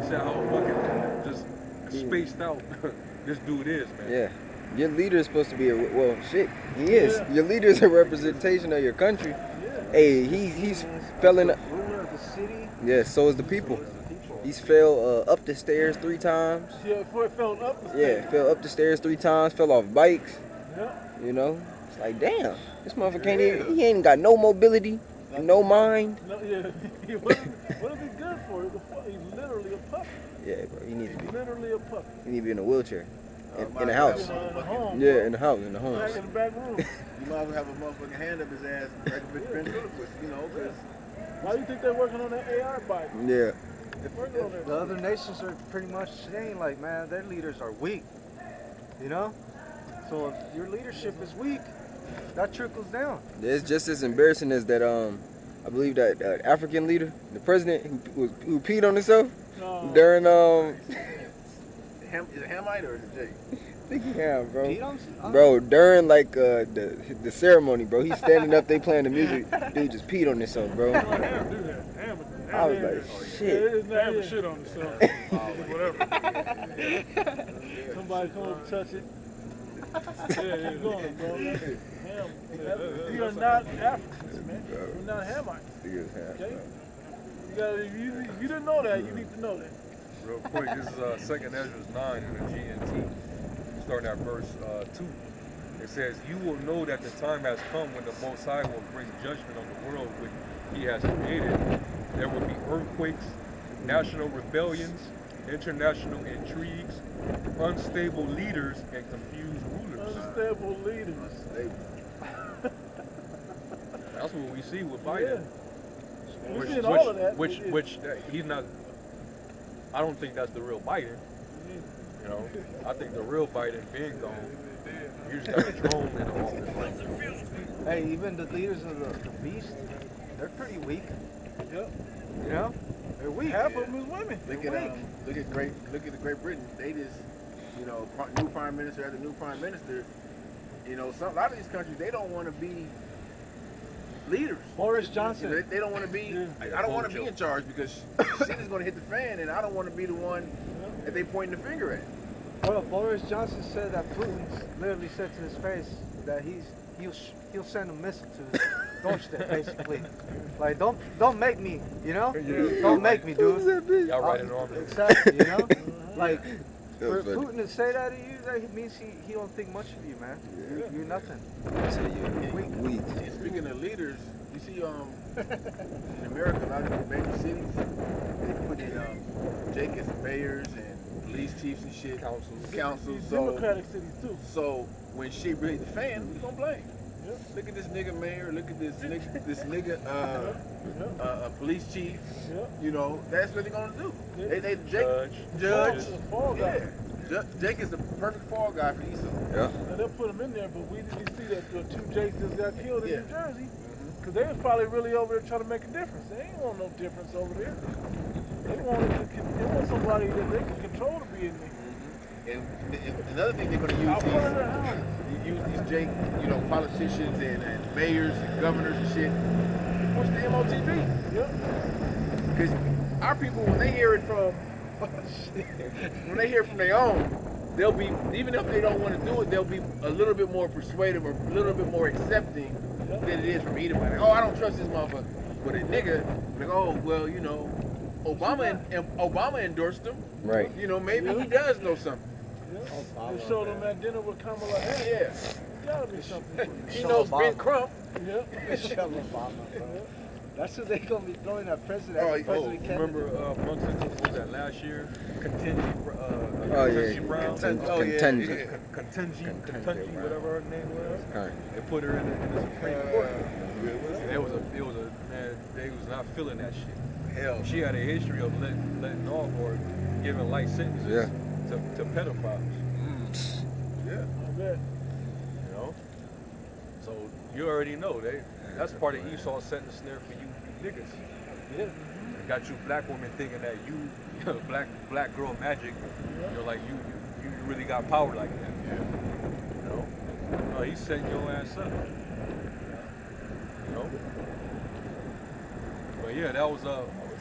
See how fucking just spaced out this dude is, man. Yeah. Your leader is supposed to be well, shit. He is. Yeah. Your leader is a representation of your country. Yeah. Hey, he's fell in. Ruler of the city. Yeah, so is the people. He's fell up the stairs 3 times. Yeah, before it fell up the stairs. Yeah, fell up the stairs 3 times. Fell off bikes. Yeah. You know, it's like damn. This motherfucker can't even. He ain't got no mobility, no mind. No, yeah. What is he good for? He's literally a puppy. Yeah, bro. He needs to be. Literally a puppy. He need to be in a wheelchair. In the house. In the home, yeah, in the house, in the home. Back in the back room. You might as well have a motherfucking hand up his ass like a big Ben Phillips, you know, because... Why do you think they're working on that AI bike? Yeah. The other nations are pretty much saying, like, man, their leaders are weak, you know? So if your leadership is weak, that trickles down. It's just as embarrassing as that, I believe that African leader, the president who peed on himself during, Is it Hamite or is it Jake? I think he ham, bro. Bro, during like the ceremony, bro, he's standing up, they playing the music, dude just peed on himself, bro. Ham do that. I was like, shit. Ham shit on himself. Whatever. Somebody come up and touch it. Yeah, go on, bro. Ham. We are not Africans, man. We're not Hamites. Okay? If you didn't know that, you need to know that. Real quick, this is 2nd Ezra 9 in the GNT, starting at verse 2. It says, "You will know that the time has come when the Most High will bring judgment on the world which He has created. There will be earthquakes, national rebellions, international intrigues, unstable leaders, and confused rulers." Unstable leaders. That's what we see with Biden. Yeah. We're seeing all of that. Which he's not. I don't think that's the real Biden. You know, I think the real Biden being gone. You just got a drone in the office. Hey, even the leaders of the beast, they're pretty weak. Yep. You know, they're weak. Half of them is women. Look at Great Britain. They just, you know, new prime minister after new prime minister. You know, a lot of these countries, they don't want to be leaders. Boris Johnson. They don't want to be. I don't want to be in charge because shit is going to hit the fan, and I don't want to be the one that they pointing the finger at. Well, Boris Johnson said that Putin literally said to his face that he'll send a missile to his doorstep, basically. Like, don't make me, you know? Don't make me, dude. Y'all right in arm. Exactly, you know? Like, for Putin to say that to you, that means he don't think much of you, man. You're nothing. You're weak. And speaking of leaders, you see, in America, a lot of the major cities, they put in Jake as mayors and police chiefs and shit. Councils. Democratic cities too. So when shit really the fan, who's gonna blame? Yep. Look at this nigga mayor. Look at this nigga police chief. Yep. You know, that's what they're gonna do. Yep. They judge. Yeah. Jake is the perfect fall guy for Esau. Yeah. And they'll put him in there, but we didn't see that the 2 Jakes just got killed in New Jersey. Because they was probably really over there trying to make a difference. They ain't want no difference over there. They want somebody that they can control to be in there. And another thing they're going to use these Jake, you know, politicians and mayors and governors and shit, push the MOTV. Yep. Because our people, when they hear it from, when they hear it from their own, they'll be, even if they don't want to do it, they'll be a little bit more persuasive or a little bit more accepting than it is from anybody. Oh, I don't trust this motherfucker. But a nigga, like, oh, well, you know, Obama endorsed him. Right. You know, maybe he does know something. They showed him at dinner with Kamala Harris. Yeah. There's gotta be something. He knows Ben Crump. Yeah. Michelle Obama, bro. That's who they gonna be throwing at president. President Kennedy. Remember amongst what was that last year? Kentanji Brown. Kentanji, whatever her name was. They put her in the Supreme Court. And it was a man. They was not feeling that shit. Hell, she had a history of letting off or giving light sentences to pedophiles. Yeah, I bet. You know, so you already know that's part of Esau setting the snare for you niggas. Yeah. It got you black women thinking that you black girl magic. You're like you really got power like that. Yeah. You know, no, he's setting your ass up. You know. But yeah, that was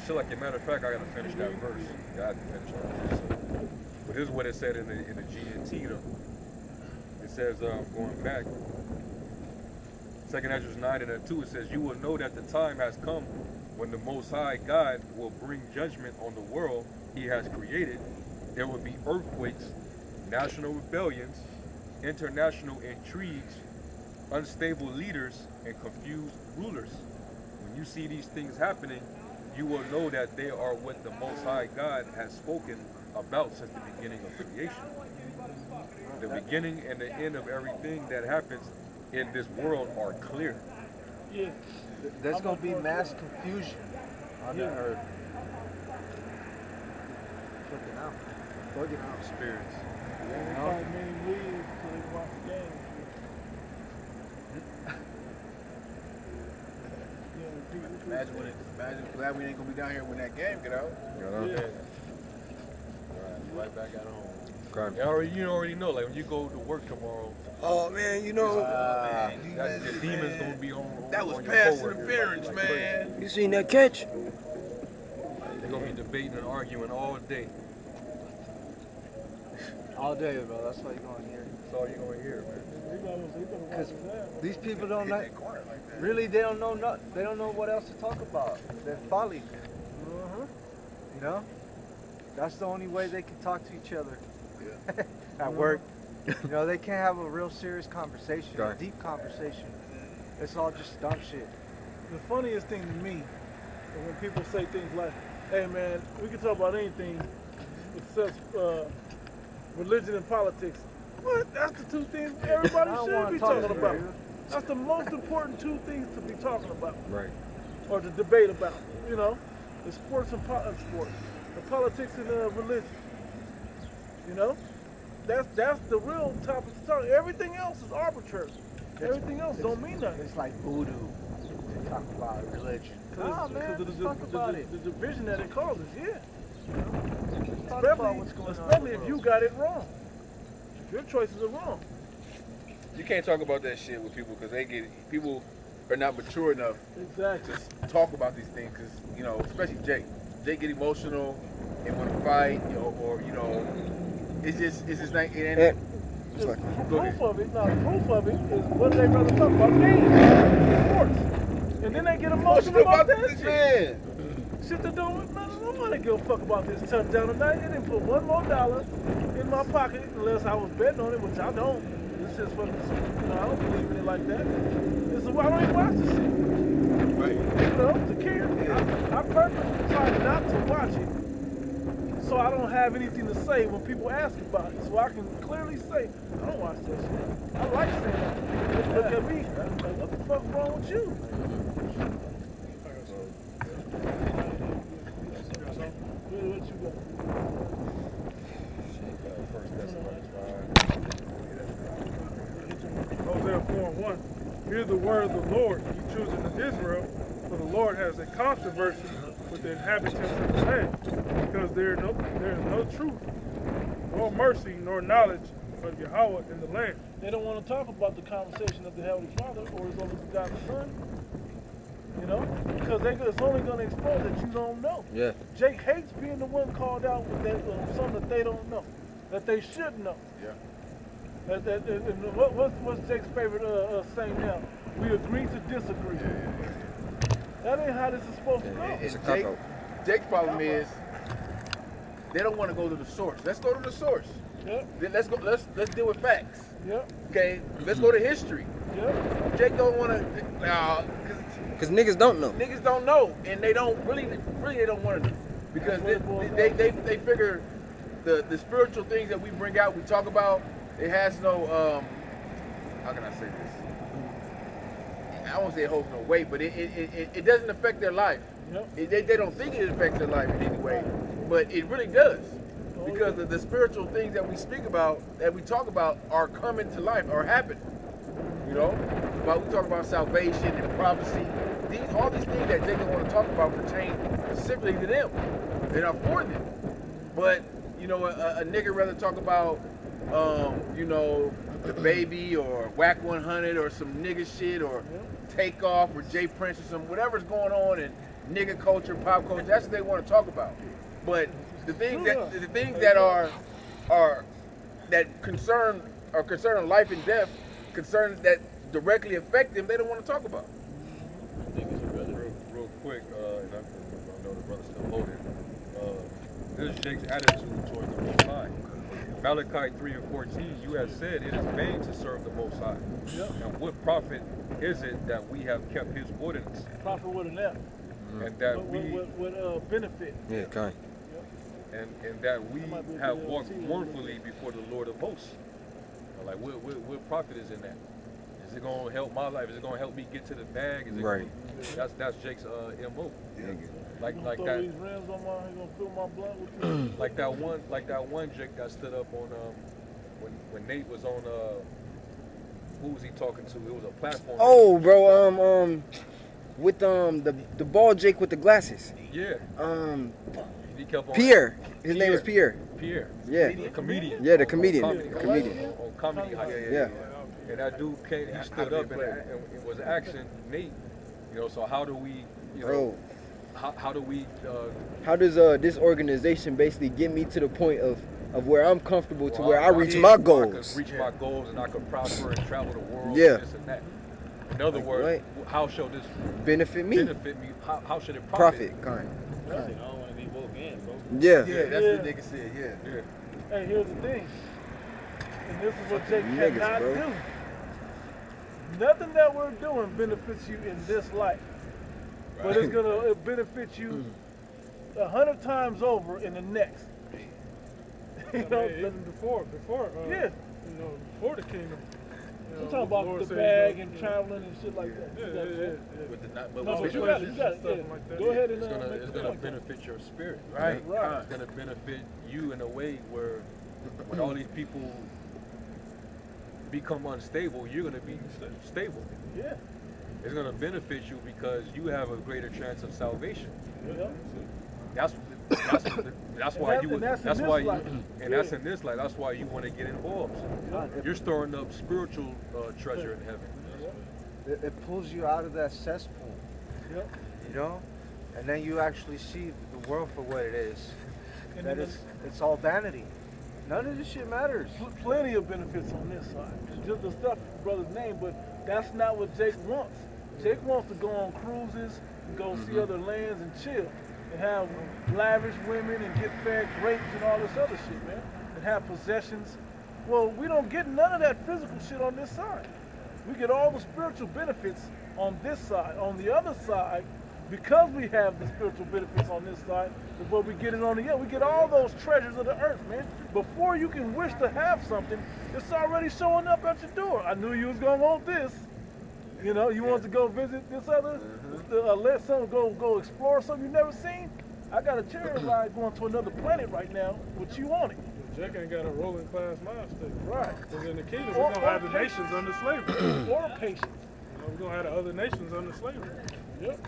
Shit, like a matter of fact, I gotta finish that verse. Yeah, I have to finish that verse. So. But this is what it said in the GNT though. It says, going back, 2nd Ezra 9:2, it says, "You will know that the time has come when the Most High God will bring judgment on the world He has created. There will be earthquakes, national rebellions, international intrigues, unstable leaders, and confused rulers. When you see these things happening, you will know that they are what the Most High God has spoken about since the beginning of creation. The beginning and the end of everything that happens in this world are clear." Yeah. There's gonna be mass confusion on the earth. Fucking out. Bugging out. Spirits. Everybody many leaves so they can watch the game. Imagine glad we ain't gonna be down here when that game get out. You know what I'm Yeah. saying? Right back at home. You already know, like when you go to work tomorrow, Oh man, you know. the demon's gonna be on That was on your pass coworkers, interference, like crazy. man. You seen that catch? They're gonna be debating and arguing all day. All day, bro. That's what you're gonna hear. That's all you're gonna hear, man. Because these people don't know. Really, they don't know. They don't know what else to talk about. They're folly. You know. That's the only way they can talk to each other. At work. You know, they can't have a real serious conversation, a Right. deep conversation. It's all just dumb shit. The funniest thing to me is when people say things like, "Hey man, we can talk about anything except religion and politics." What? That's the two things everybody I don't should wanna be talk talking to about. you. That's the most important two things to be talking about Right. or to debate about. You know, the sports and sports, the politics and religion. You know, that's the real topic to talk. Everything else is arbitrary. Everything else don't mean nothing. It's like voodoo to talk about religion. Because Nah, man, of just talk about it. the division that it causes, yeah. Talk about what's going on in the Especially if world. you got it wrong. If your choices are wrong. You can't talk about that shit with people because people are not mature enough Exactly. to talk about these things. Because you know, especially Jake. Jake get emotional and want to fight, you know, or you know, it's just like it ain't. The Go ahead. proof of it, is what they rather talk about games, sports. And then they get emotional about that shit. man. Shit to do with nobody give a fuck about this touchdown tonight. They didn't put $1 more in my pocket unless I was betting on it, which I don't. It's just fucking, you know, I don't believe in it like that. It's why I don't even watch this shit. Right. You know, to care. I purposely try not to watch it so I don't have anything to say when people ask about it. So I can clearly say, I don't watch that shit. I like saying that. Look at me. Like, what the fuck wrong with you? What you got? Hosea 4:1. Hear the word of the Lord, ye children of Israel, for the Lord has a controversy with the inhabitants of the land, because there is no truth, nor mercy, nor knowledge of Yahweh in the land. They don't want to talk about the conversation of the Heavenly Father or His only begotten Son. You know, because it's only going to expose that you don't know. Yeah. Jake hates being the one called out with that, something that they don't know, that they should know. Yeah. And what's Jake's favorite saying now? We agree to disagree. That ain't how this is supposed to go. It's a cop-out. Jake's problem is they don't want to go to the source. Let's go to the source. Yep, Then let's go. Let's deal with facts. yep, Okay. Let's go to history. yep. Jake don't want to. Cause niggas don't know. Niggas don't know, and they don't really they don't want to know because they figure the spiritual things that we bring out, we talk about, it has no how can I say this? I won't say it holds no weight, but it doesn't affect their life. Yep. They don't think it affects their life in any way, but it really does. Because the spiritual things that we speak about, that we talk about, are coming to life, are happening. You know, but we talk about salvation and prophecy. All these things that Jacob want to talk about pertain specifically to them. They're not for them. But you know, a nigga rather talk about, you know, the baby or Whack 100 or some nigga shit or Takeoff or Jay Prince or some whatever's going on, and nigga culture, pop culture. That's what they want to talk about. But the things that are that concern life and death, concerns that directly affect them, they don't want to talk about. Real quick, and I know the brother's still holding. This is Jake's attitude towards the Most High. Malachi 3 and 14, you have said it is vain to serve the Most High. Yep. And what profit is it that we have kept his ordinance? Profit with an F. And that With benefit. Yeah, kind. and that we have walked mournfully before the Lord of hosts. Like, what profit is in that? Is it gonna help my life? Is it gonna help me get to the bag? Is it Right. That's Jake's MO. Like Throw that. these rims on my, he gonna fill my blunt with this. Like that one Jake that stood up on when Nate was on who was he talking to? It was a platform. Oh, bro, with the bald Jake with the glasses. Yeah. He kept on Pierre. His name was Pierre. Pierre. Yeah. The comedian. Yeah, the comedian. Comedian. On comedy. Yeah. And that dude came. He stood up and was asking Nate. You know. So how do we? You know. Bro. How do we? How does this organization basically get me to the point of where I'm comfortable to where I reach I my could goals? reach my goals and I could prosper and travel the world. Yeah. And this and that. In other words, right. how shall this Benefit me. benefit me? How should it profit? Profit, kind. I don't want to be woke in, bro. Yeah. Yeah, that's what the nigga said. Yeah. Yeah. Hey, here's the thing. And this is what Jake Niggas, cannot bro. do. Nothing that we're doing benefits you in this life. But it'll benefit you 100 times over in the next. You know, Even before, yeah. you know, before the kingdom. You I'm know, talking about Lord the said, bag you and know, traveling and shit like that. Yeah, You got yeah, it. yeah. But No, but but you got it. Stuff Yeah. like that. Go ahead and It's gonna make it's the gonna point. benefit your spirit. Right. Right. It's gonna benefit you in a way where when all these people become unstable, you're gonna be stable. Yeah. It's gonna benefit you because you have a greater chance of salvation. Yeah. That's why And you would. that's in That's this why you. life. And that's in this life. That's why you want to get involved. You're storing up spiritual treasure in heaven. It pulls you out of that cesspool. Yep. You know, and then you actually see the world for what it is. And That then it's all vanity. None of this shit matters. plenty of benefits on this side. Just the stuff the brother's name, but that's not what Jake wants. Jake wants to go on cruises, and go see other lands and chill, and have lavish women and get fed grapes and all this other shit, man, and have possessions. Well, we don't get none of that physical shit on this side. We get all the spiritual benefits on this side. On the other side, because we have the spiritual benefits on this side, is what we get it on the other. We get all those treasures of the earth, man. Before you can wish to have something, it's already showing up at your door. I knew you was gonna want this. You know, you want to go visit this other, let someone go explore something you've never seen. I got a chariot ride going to another planet right now with you on it. Jack ain't got a rolling class mind state. Right. Because in the kingdom, Or we're going to have the patience. nations under slavery. Or patience. You know, we're going to have the other nations under slavery. Yep.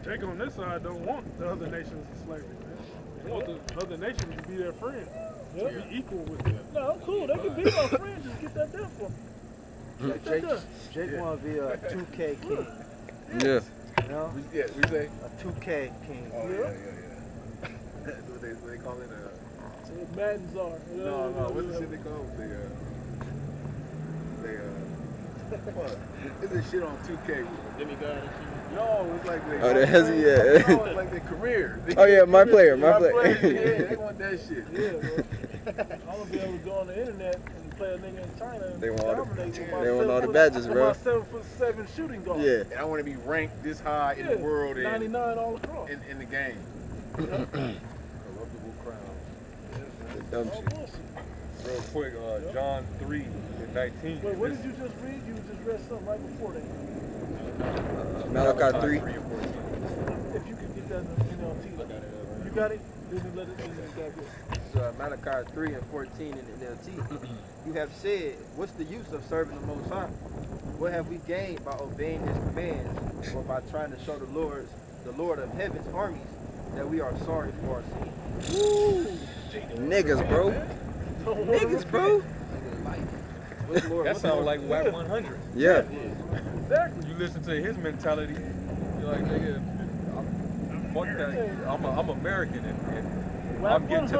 Jake on this side don't want the other nations in slavery, man. He want the other nations to be their friend. Yep. To be equal with them. No, I'm cool. They can be my friends. Just get that done for me. Get that done. Jake want to be a 2K king. Yeah. You know, Yeah, we say. a 2K king. Oh yeah. What they call it? So the Maddens are. No. What's the shit they call it? What? It's this shit on 2K. Demigod. No, it's like they. Oh, the hezzy, yeah. No, it's like their career. Oh yeah, my player. Yeah, they want that shit. Yeah, bro. I'm gonna be able to go on the internet and play a nigga in China and They want all the- dominate with my they want all the 7', badges, with bro. my 7'7" shooting guard. Yeah. And I want to be ranked this high in the world and 99 all across. in the game. Corruptible crown. Dumb Oh, shit. bullshit. Real quick, John 3 and 19. Wait, what did you just read? You just read something right before that. Malachi 3. 3 and 14. If you could get that in NLT. You got it? Then let it go. Malachi 3 and 14 in the NLT. You have said, what's the use of serving the Most High? What have we gained by obeying His commands, or by trying to show the Lord of Heaven's armies, that we are sorry for our sins? Niggas, bro. Niggas, bro. That sounds like WAP 100. Yeah. Exactly. You listen to his mentality, you're like, nigga, fuck that. I'm American and Well, I'm getting to